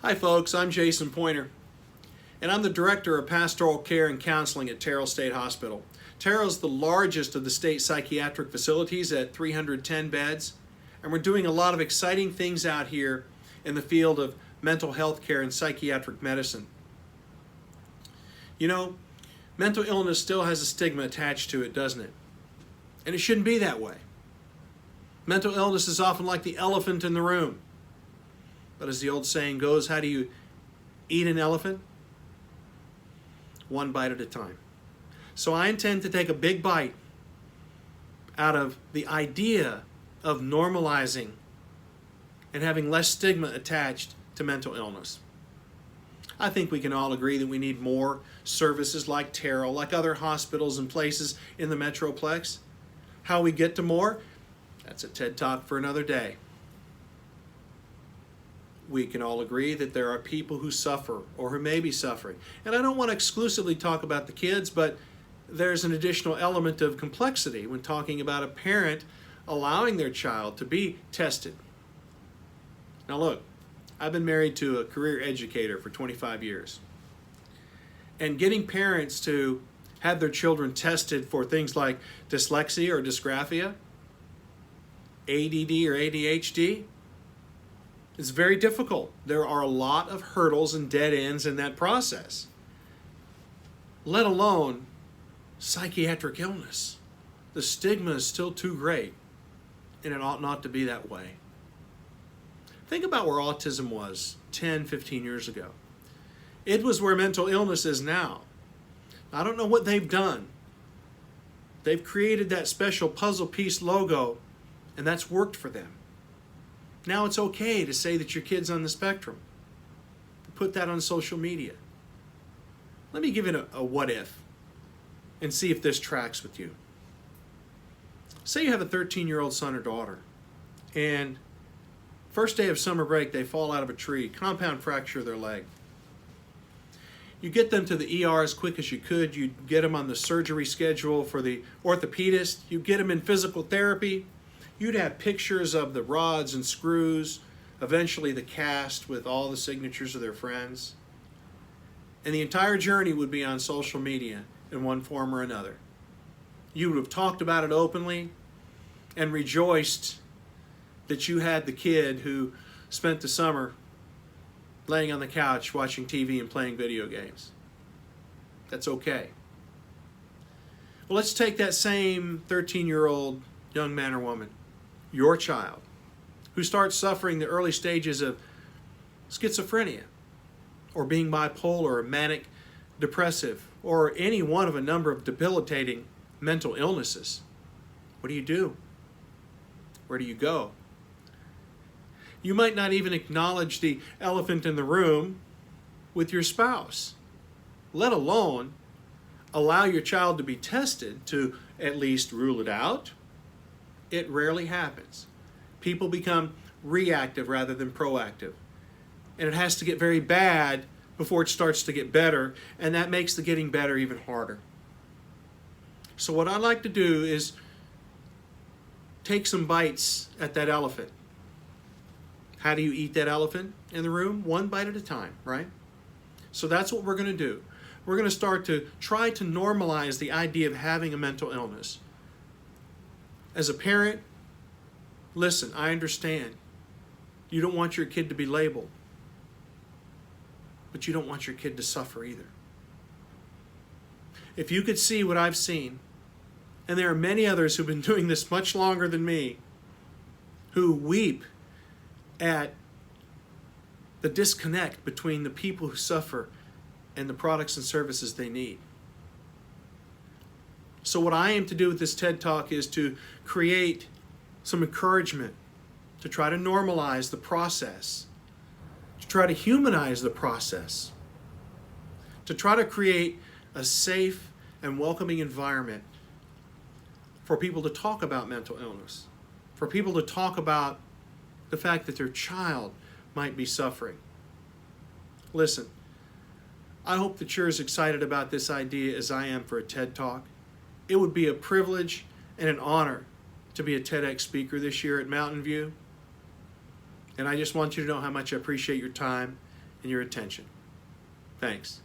Hi folks, I'm Jason Pointer, and I'm the Director of Pastoral Care and Counseling at Terrell State Hospital. Terrell is the largest of the state psychiatric facilities at 310 beds, and we're doing a lot of exciting things out here in the field of mental health care and psychiatric medicine. You know, mental illness still has a stigma attached to it, doesn't it? And it shouldn't be that way. Mental illness is often like the elephant in the room. But as the old saying goes, how do you eat an elephant? One bite at a time. So I intend to take a big bite out of the idea of normalizing and having less stigma attached to mental illness. I think we can all agree that we need more services like Terrell, like other hospitals and places in the Metroplex. How we get to more? That's a TED Talk for another day. We can all agree that there are people who suffer or who may be suffering. And I don't want to exclusively talk about the kids, but there's an additional element of complexity when talking about a parent allowing their child to be tested. Now look, I've been married to a career educator for 25 years. And getting parents to have their children tested for things like dyslexia or dysgraphia, ADD or ADHD, it's very difficult. There are a lot of hurdles and dead ends in that process, let alone psychiatric illness. The stigma is still too great, and it ought not to be that way. Think about where autism was 10, 15 years ago. It was where mental illness is now. I don't know what they've done. They've created that special puzzle piece logo, and that's worked for them. Now it's okay to say that your kid's on the spectrum. Put that on social media. Let me give it a what if and see if this tracks with you. Say you have a 13-year-old son or daughter, and first day of summer break they fall out of a tree, compound fracture their leg. You get them to the ER as quick as you could. You get them on the surgery schedule for the orthopedist. You get them in physical therapy. You'd have pictures of the rods and screws, eventually the cast with all the signatures of their friends. And the entire journey would be on social media in one form or another. You would have talked about it openly and rejoiced that you had the kid who spent the summer laying on the couch watching TV and playing video games. That's okay. Well, let's take that same 13-year-old young man or woman, your child, who starts suffering the early stages of schizophrenia or being bipolar or manic depressive or any one of a number of debilitating mental illnesses. What do you do? Where do you go? You might not even acknowledge the elephant in the room with your spouse, let alone allow your child to be tested to at least rule it out. It rarely happens. People become reactive rather than proactive. And it has to get very bad before it starts to get better, and that makes the getting better even harder. So what I'd like to do is take some bites at that elephant. How do you eat that elephant in the room? One bite at a time, right? So that's what we're going to do. We're going to start to try to normalize the idea of having a mental illness. As a parent, listen, I understand. You don't want your kid to be labeled, but you don't want your kid to suffer either. If you could see what I've seen, and there are many others who've been doing this much longer than me, who weep at the disconnect between the people who suffer and the products and services they need. So what I aim to do with this TED Talk is to create some encouragement, to try to normalize the process, to try to humanize the process, to try to create a safe and welcoming environment for people to talk about mental illness, for people to talk about the fact that their child might be suffering. Listen, I hope that you're as excited about this idea as I am for a TED Talk. It would be a privilege and an honor to be a TEDx speaker this year at Mountain View. And I just want you to know how much I appreciate your time and your attention. Thanks.